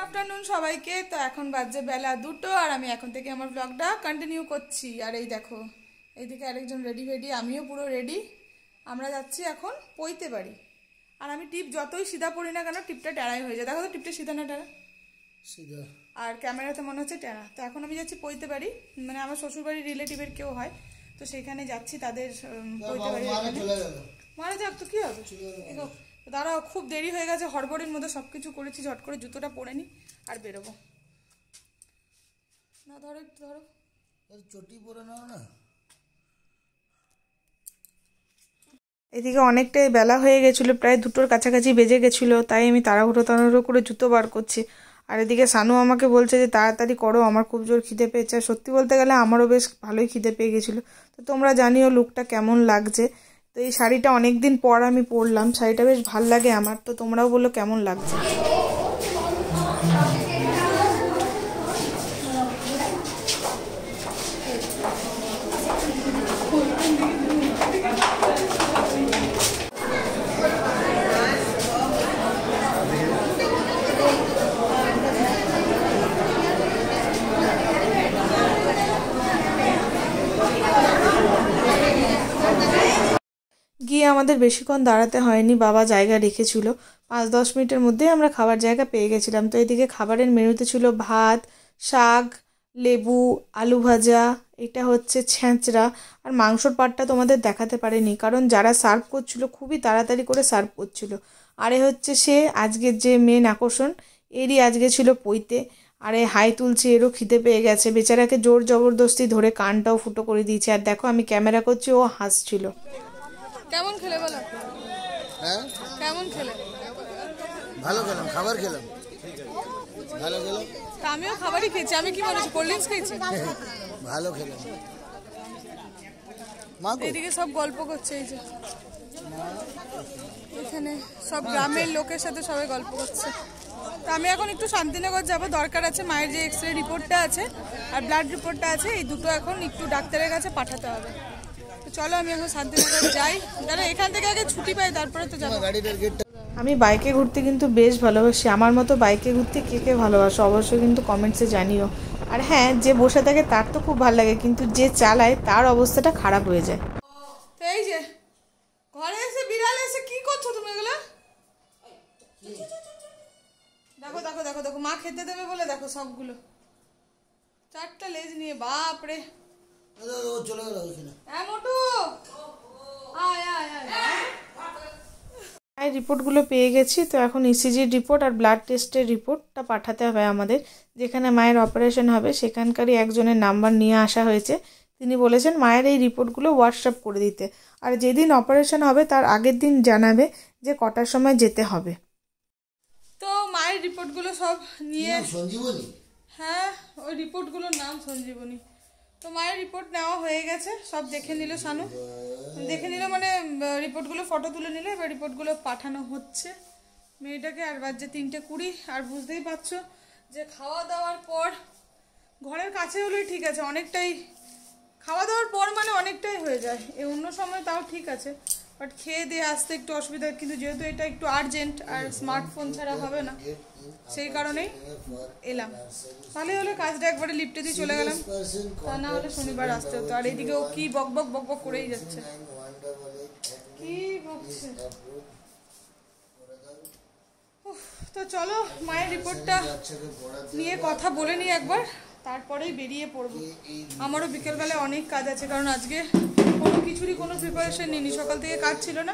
Afternoon সবাইকে। তো এখন বাজে বেলা 2টো আর আমি এখন থেকে আমার ব্লগটা কন্টিনিউ করছি। আর এই দেখো এইদিকে আরেকজন রেডি, আমিও পুরো রেডি। আমরা যাচ্ছি এখন পইতে বাড়ি। আর আমি টিপ যতই সিধা পড়ি না কেন টিপটা টেরাই হয়ে যায়। দেখো তো টিপটা সিধা না টেরা? সিধা। আর ক্যামেরাতে মনে হচ্ছে টেরা। তো এখন আমি যাচ্ছি পইতে বাড়ি, মানে আমার শ্বশুরবাড়ির রিলেটিভের কেউ হয়, তো সেখানে যাচ্ছি তাদের পইতে বাড়ি। মারা যাক তো কী হবে, দাঁড়াও, খুব দেরি হয়ে গেছে, হড়বড়ির মধ্যে সব কিছু করেছি। ঝট করে জুতোটা পরে নি আর বেরোবো। না ধরো একটু ধরো, চটি পরে নাও না। এদিকে অনেকটাই বেলা হয়ে গেছিলো, প্রায় 2টোর কাছাকাছি বেজে গেছিলো, তাই আমি তাড়াহুড়ো করে জুতো বার করছি। আর এদিকে সানু আমাকে বলছে যে তাড়াতাড়ি করো, আমার খুব জোর খিদে পেয়েছে। আর সত্যি বলতে গেলে আমারও বেশ ভালোই খিদে পেয়ে গেছিলো। তো তোমরা জানিও লুকটা কেমন লাগছে। তো এই শাড়িটা অনেক দিন পর আমি পরলাম, শাড়িটা বেশ ভাল লাগে আমার। তো তোমরাও বলো কেমন লাগছে। গিয়ে আমাদের বেশিক্ষণ দাঁড়াতে হয়নি, বাবা জায়গা রেখেছিল। 5-10 মিনিটের মধ্যেই আমরা খাবার জায়গা পেয়ে গেছিলাম। তো এদিকে খাবারের মেনুতে ছিল ভাত, শাক, লেবু, আলু ভাজা, এটা হচ্ছে ছেঁচড়া। আর মাংসর পাটটা তোমাদের দেখাতে পারিনি, কারণ যারা সার্ভ করছিল খুবই তাড়াতাড়ি করে সার্ভ করছিল। আর এ হচ্ছে সে আজকের যে মেন আকর্ষণ, এরই আজকে ছিল পইতে। আর এই হাই তুলছে, এরও খিদে পেয়ে গেছে। বেচারাকে জোর জবরদস্তি ধরে কানটাও ফুটো করে দিয়েছে। আর দেখো আমি ক্যামেরা করছি, ও হাসছিল। কেমন খেলে বলো? হ্যাঁ কেমন খেলে? ভালো খেলাম, খাবার খেলাম, ভালো খেলাম। আমিও খাবারই খেয়েছি। আমি কি বলেছি, কোল্ড ড্রিঙ্কস খেয়েছি। ভালো খেলাম। এদিকে সব গল্প করছে, এই যে এখানে সব গ্রামের লোকের সাথে সবাই গল্প করছে। তো আমি এখন একটু শান্তিনগর যাব, দরকার আছে। মায়ের যে এক্স রে রিপোর্টটা আছে আর ব্লাড রিপোর্টটা আছে, এই দুটো এখন একটু ডাক্তারের কাছে পাঠাতে হবে। তো চলো আমি এখন শান্তিনগর যাই, দাঁড়া এখান থেকে আগে ছুটি পাই তারপরে তো যাবো। আমি বাইকে ঘুরতে কিন্তু বেশ ভালোবাসি। আমার মতো বাইকে ঘুরতে কে কে ভালোবাসো অবশ্যই কিন্তু কমেন্টসে জানিও। আর হ্যাঁ, যে বসে থাকে তার তো খুব ভালো লাগে, কিন্তু যে চালায় তার অবস্থাটা খারাপ হয়ে যায়। তো এই যে ঘরে এসে বিড়াল এসে কি করছো তুমি এগুলো? দেখো দেখো দেখো দেখো, মা খেতে দেবে বলে দেখো সবগুলো 4টা লেজ নিয়ে, বাপরে। চলে গেল মোটু, আয় আয় আয়। রিপোর্টগুলো পেয়ে গেছি। তো এখন ইসিজির রিপোর্ট আর ব্লাড টেস্টের রিপোর্টটা পাঠাতে হবে আমাদের। যেখানে মায়ের অপারেশন হবে সেখানকারই একজনের নাম্বার নিয়ে আসা হয়েছে। তিনি বলেছেন মায়ের এই রিপোর্টগুলো হোয়াটসঅ্যাপ করে দিতে, আর যেদিন অপারেশন হবে তার আগের দিন জানাবে যে কটার সময় যেতে হবে। তো মায়ের রিপোর্টগুলো সব নিয়ে, সঞ্জীবনী, হ্যাঁ ওই রিপোর্টগুলোর নাম সঞ্জীবনী। তো মায়ের রিপোর্ট নেওয়া হয়ে গেছে, সব দেখে নিল সানু, দেখে নিল মানে রিপোর্টগুলো ফটো তুলে নিল। এবার রিপোর্টগুলো পাঠানো হচ্ছে মেয়েটাকে। আর বাজে 3:20। আর বুঝতেই পারছো যে খাওয়া দাওয়ার পর, ঘরের কাছে হলেই ঠিক আছে, অনেকটাই খাওয়া দাওয়ার পর মানে অনেকটাই হয়ে যায়। এই অন্য সময় তাও ঠিক আছে, বাট খেয়ে দিয়ে আসতে একটু অসুবিধা। কিন্তু যেহেতু এটা একটু আর্জেন্ট আর স্মার্টফোন ছাড়া হবে না, সেই কারণেই এলাম। ভালোই হলো, কাজটা একবারে লিফটে দিয়ে চলে গেলাম, তা না হলে শনিবার আসতে হতো। আর এইদিকে ও কি বক বক বক বক করেই যাচ্ছে, কি বকছে। তো চলো মায়ের রিপোর্টটা নিয়ে কথা বলে নিই একবার, তারপরেই বেরিয়ে পড়বো। আমারও বিকেলবেলায় অনেক কাজ আছে, কারণ আজকে কোনো কিছুরই কোনো প্রিপারেশন নিইনি। সকাল থেকে কাজ ছিল না,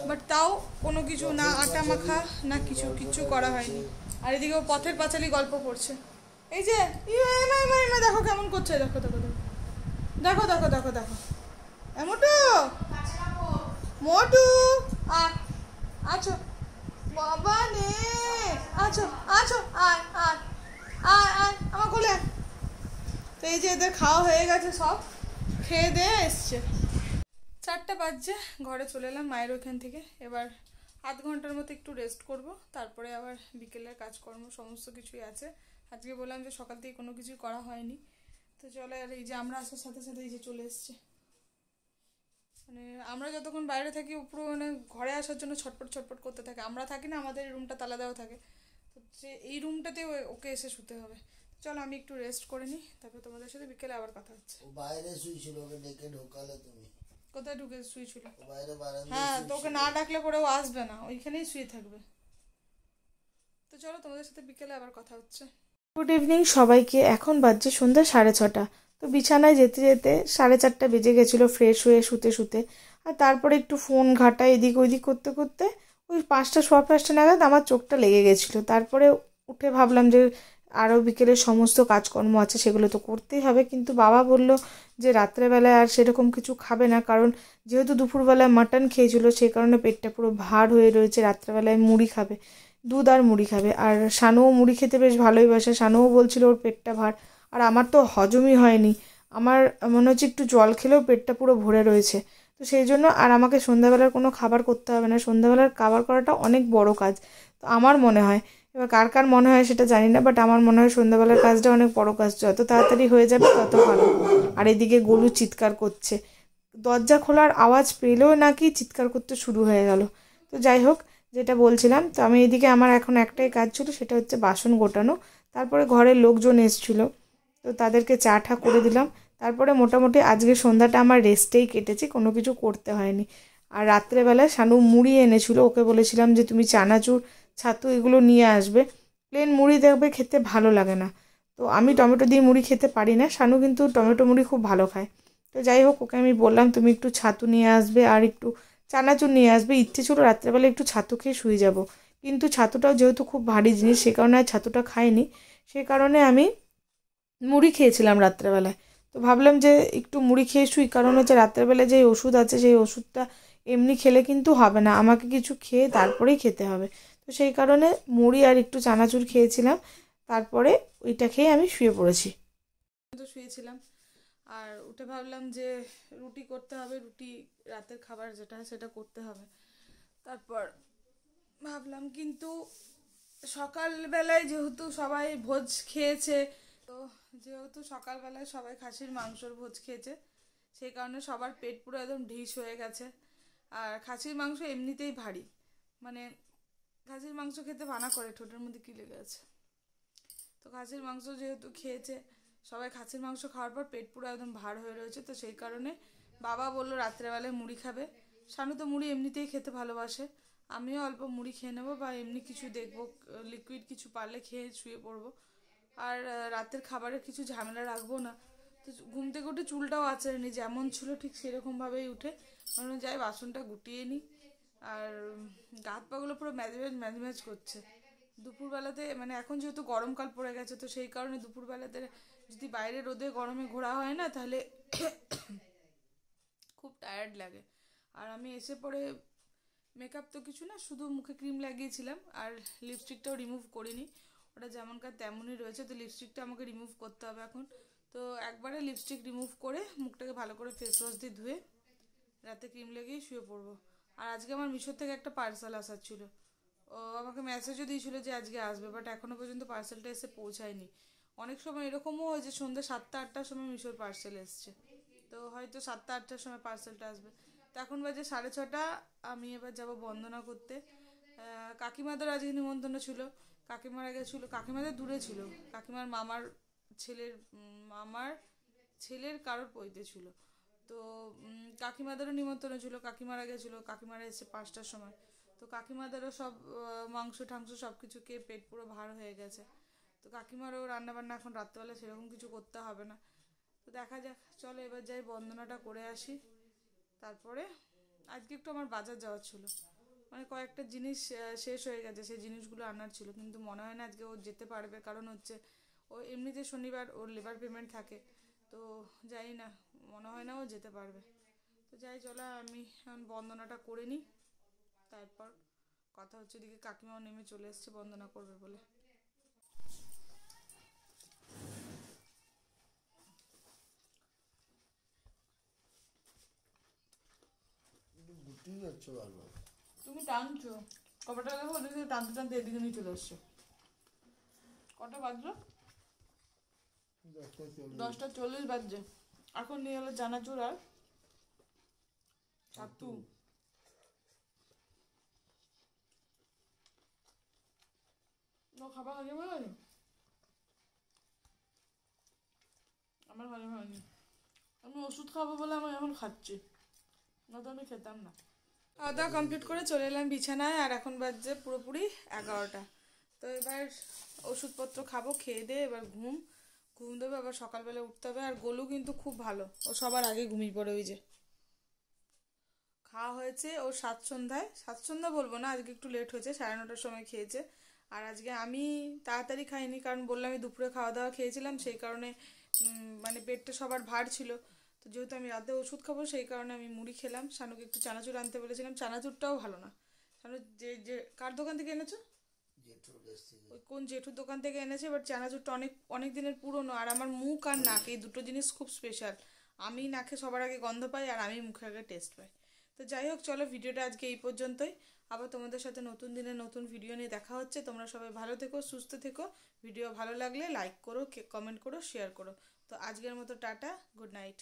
বাট তাও কোনো কিছু না, আটা মাখা না কিচ্ছু করা হয়নি। আর এদিকেও পথের পাঁচালি গল্প করছে। এই যে দেখো কেমন করছে, দেখো দেখো দেখো দেখো দেখো দেখো দেখো। মোটু মোটু আছো বাবা নে, আছো আছো, আয় আয় আয় আয় আমার কোলে। তো এই যে এদের খাওয়া হয়ে গেছে, সব খেয়ে দিয়ে এসছে। 4টা বাজছে, ঘরে চলে এলাম মায়ের ওইখান থেকে। এবার আধ ঘন্টার মতো একটু রেস্ট করব, তারপরে আবার বিকেলের কাজকর্ম সমস্ত কিছুই আছে। আজকে বললাম যে সকাল থেকে কোনো কিছুই করা হয়নি। তো চলে, আর এই যে আমরা আসার সাথে সাথে এই যে চলে এসছে। মানে আমরা যতক্ষণ বাইরে থাকি উপরে, মানে ঘরে আসার জন্য ছটপট ছটপট করতে থাকে। আমরা থাকি না, আমাদের রুমটা তালা দেওয়া থাকে, তো সে এই রুমটাতে ওকে এসে শুতে হবে। চলো আমি একটু রেস্ট করে নিই, তারপর তোমাদের সাথে বিকেলে আবার কথা হচ্ছে। ও বাইরে শুয়েছিল, ওকে ডেকে ঢোকালে তুমি? কোথায় ঢুকে শুয়েছিল? বাইরে বারান্দায় হ্যাঁ, শুয়েছিল। তোকে না ডাকলে পরে ও আসবে না, ওইখানেই শুয়ে থাকবে। তো চলো তোমাদের সাথে বিকেলে আবার কথা হচ্ছে। গুড ইভিনিং সবাইকে। এখন বাজছে সন্ধ্যা 6:30। তো বিছানায় যেতে যেতে 4:30 বেজে গেছিলো ফ্রেশ হয়ে শুতে শুতে। আর তারপরে একটু ফোন ঘাটা এদিক ওইদিক করতে করতে ওই 5টা সোয়া 5টা নাগাদ আমার চোখটা লেগে গেছিলো। তারপরে উঠে ভাবলাম যে আরও বিকেলের সমস্ত কাজকর্ম আছে, সেগুলো তো করতেই হবে। কিন্তু বাবা বলল যে রাত্রেবেলায় আর সেরকম কিছু খাবে না, কারণ যেহেতু দুপুরবেলায় মাটন খেয়েছিল সেই কারণে পেটটা পুরো ভার হয়ে রয়েছে। রাত্রেবেলায় মুড়ি খাবে, দুধ আর মুড়ি খাবে। আর শানুও মুড়ি খেতে বেশ ভালোই বাসে, শানুও বলছিল ওর পেটটা ভার। আর আমার তো হজমই হয়নি, আমার মনে হচ্ছে একটু জল খেলেও পেটটা পুরো ভরে রয়েছে। তো সেই জন্য আর আমাকে সন্ধ্যাবেলার কোনো খাবার করতে হবে না, সন্ধ্যাবেলার খাবার করাটা অনেক বড় কাজ তো আমার মনে হয়। এবার কার কার মনে হয় সেটা জানি না, বাট আমার মনে হয় সন্ধ্যাবেলার কাজটা অনেক বড় কাজ, যত তাড়াতাড়ি হয়ে যাবে তত ভালো। আর এদিকে গোলু চিৎকার করছে, দরজা খোলার আওয়াজ পেলেও নাকি চিৎকার করতে শুরু হয়ে গেল। তো যাই হোক, যেটা বলছিলাম, তো আমি এদিকে আমার এখন একটাই কাজ ছিল, সেটা হচ্ছে বাসন গোটানো। তারপরে ঘরের লোকজন এসেছিলো, তো তাদেরকে চা ঠা করে দিলাম। তারপরে মোটামুটি আজকে সন্ধ্যাটা আমার রেস্টেই কেটেছে, কোনো কিছু করতে হয়নি। আর রাত্রেবেলায় শানু মুড়ি এনেছিল, ওকে বলেছিলাম যে তুমি চানাচুর ছাতু এগুলো নিয়ে আসবে। প্লেন মুড়ি দেখবে খেতে ভালো লাগে না, তো আমি টমেটো দিয়ে মুড়ি খেতে পারি না, শানু কিন্তু টমেটো মুড়ি খুব ভালো খায়। তো যাই হোক, ওকে আমি বললাম তুমি একটু ছাতু নিয়ে আসবে আর একটু চানাচুর নিয়ে আসবে। ইচ্ছে ছিল রাত্রেবেলা একটু ছাতু খেয়ে শুয়ে যাব, কিন্তু ছাতুটাও যেহেতু খুব ভারী জিনিস সে কারণে আর ছাতুটা খাইনি। সে কারণে আমি মুড়ি খেয়েছিলাম রাত্রেবেলায়। তো ভাবলাম যে একটু মুড়ি খেয়ে শুই, কারণ হচ্ছে রাত্রেবেলায় যে ওষুধ আছে সেই ওষুধটা এমনি খেলে কিন্তু হবে না, আমাকে কিছু খেয়ে তারপরেই খেতে হবে। তো সেই কারণে মুড়ি আর একটু চানাচুর খেয়েছিলাম, তারপরে ওইটা খেয়ে আমি শুয়ে পড়েছি। তো শুয়েছিলাম আর উঠে ভাবলাম যে রুটি করতে হবে, রুটি রাতের খাবার যেটা সেটা করতে হবে। তারপর ভাবলাম, কিন্তু সকালবেলায় যেহেতু সবাই ভোজ খেয়েছে, তো যেহেতু সকালবেলায় সবাই খাসির মাংসর ভোজ খেয়েছে, সেই কারণে সবার পেট পুরো একদম ঢিস হয়ে গেছে। আর খাসির মাংস এমনিতেই ভারী, মানে খাসির মাংস খেতে মানা করে, ঠোঁটের মধ্যে কি লেগে আছে। তো খাসির মাংস যেহেতু খেয়েছে সবাই, খাসির মাংস খাওয়ার পর পেট পুরো একদম ভার হয়ে রয়েছে। তো সেই কারণে বাবা বললো রাত্রেবেলায় মুড়ি খাবে। শানু তো মুড়ি এমনিতেই খেতে ভালোবাসে, আমিও অল্প মুড়ি খেয়ে নেবো, বা এমনি কিছু দেখবো লিকুইড কিছু পারলে খেয়ে শুয়ে পড়বো। আর রাতের খাবারের কিছু ঝামেলা রাখবো না। তো ঘুম থেকে উঠে চুলটাও আঁচড়েনি, যেমন ছিল ঠিক সেরকমভাবেই উঠে মনে যাই বাসনটা গুটিয়ে নিই। আর গাত পাগুলো পুরো ম্যাজ ম্যাজ করছে দুপুরবেলাতে, মানে এখন যেহেতু গরমকাল পড়ে গেছে, তো সেই কারণে দুপুরবেলাতে যদি বাইরে রোদে গরমে ঘোরা হয় না, তাহলে খুব টায়ার্ড লাগে। আর আমি এসে পরে মেকআপ তো কিছু না, শুধু মুখে ক্রিম লাগিয়েছিলাম আর লিপস্টিকটাও রিমুভ করিনি, ওটা যেমনকার তেমনই রয়েছে। তো লিপস্টিকটা আমাকে রিমুভ করতে হবে এখন। তো একবারে লিপস্টিক রিমুভ করে মুখটাকে ভালো করে ফেস ওয়াশ দিয়ে ধুয়ে রাতে ক্রিম লাগিয়েই শুয়ে পড়বো। আর আজকে আমার মিশোর থেকে একটা পার্সেল আসার ছিল, ও আমাকে মেসেজও দিয়েছিল যে আজকে আসবে, বাট এখনও পর্যন্ত পার্সেলটা এসে পৌঁছায়নি। অনেক সময় এরকমও হয় যে সন্ধ্যে 7টা 8টার সময় মিশোর পার্সেল এসছে, তো হয়তো 7টা 8টার সময় পার্সেলটা আসবে। তো এখন বাজে 6:30, আমি এবার যাব বন্দনা করতে। কাকিমাদের আজকে নিমন্ত্রণ ছিল, কাকিমারা গেছিলো, কাকিমাদের দূরে ছিল, কাকিমার মামার ছেলের কারোর পৈতে ছিল। তো কাকিমাদেরও নিমন্ত্রণ ছিল, কাকিমারা গেছিলো, কাকিমারা এসে 5টার সময়। তো কাকিমাদেরও সব মাংস ঠাংস সব কিছু খেয়ে পেট পুরো ভার হয়ে গেছে। তো কাকিমারও রান্নাবান্না এখন রাত্রেবেলা সেরকম কিছু করতে হবে না। তো দেখা যাক, চলো এবার যাই বন্দনাটা করে আসি। তারপরে আজকে একটু আমার বাজার যাওয়ার ছিল, মানে কয়েকটা জিনিস শেষ হয়ে গেছে, সেই জিনিসগুলো আনার ছিল, কিন্তু মনে হয় না আজকে ও যেতে পারবে, কারণ হচ্ছে ও এমনিতে শনিবার ওর লেবার পেমেন্ট থাকে। তো জানি না, মনে হয় না ও যেতে পারবে। তো যাই, চলো আমি এখন বন্দনাটা করে নিই, তারপর কথা হচ্ছে। এদিকে কাকিমাও নেমে চলে এসছে বন্দনা করবে বলে। তুমি টানছো কপাটা, দেখো ওদিকে টানতে টানতে এদিকে নিয়ে চলে এসছো। কটা বাজলো? 10টা 40 বাজছে। এখন নিয়ে হলো চানাচুর আর ছাতু। খাবার হজম হয়ে গেছে? আমার হজম হয়নি। আমি ওষুধ খাবো বলে আমি এখন খাচ্ছি, না তো আমি খেতাম না। খাওয়া দাওয়া কমপ্লিট করে চলে এলাম বিছানায়, আর এখন বাজছে পুরোপুরি 11টা। তো এবার ওষুধপত্র খাবো, খেয়ে দিয়ে এবার ঘুম দেবে, আবার সকালবেলা উঠতে হবে। আর গোলু কিন্তু খুব ভালো, ও সবার আগে ঘুমিয়ে পড়ে। ওই যে খাওয়া হয়েছে ও সাতসন্ধ্যা বলবো না, আজকে একটু লেট হয়েছে, 9:30টার সময় খেয়েছে। আর আজকে আমি তাড়াতাড়ি খাইনি, কারণ বললাম আমি দুপুরে খাওয়া দাওয়া খেয়েছিলাম, সেই কারণে মানে পেটটা সবার ভার ছিল। তো যেহেতু আমি রাতে ওষুধ খাবো, সেই কারণে আমি মুড়ি খেলাম। শানুকে একটু চানাচুর আনতে বলেছিলাম, চানাচুরটাও ভালো না। শানু যে যে কার দোকান থেকে এনেছো? জেঠুর কাছ থেকে। ওই কোন জেঠুর দোকান থেকে এনেছে, বাট চানাচুরটা অনেক অনেক দিনের পুরনো। আর আমার মুখ আর নাক এই দুটো জিনিস খুব স্পেশাল। আমি নাকে সবার আগে গন্ধ পাই, আর আমি মুখে আগে টেস্ট পাই। তো যাই হোক, চলো ভিডিওটা আজকে এই পর্যন্তই। আবার তোমাদের সাথে নতুন দিনে নতুন ভিডিও নিয়ে দেখা হচ্ছে। তোমরা সবাই ভালো থেকো, সুস্থ থেকো। ভিডিও ভালো লাগলে লাইক করো, কমেন্ট করো, শেয়ার করো। তো আজকের মতো টাটা, গুড নাইট।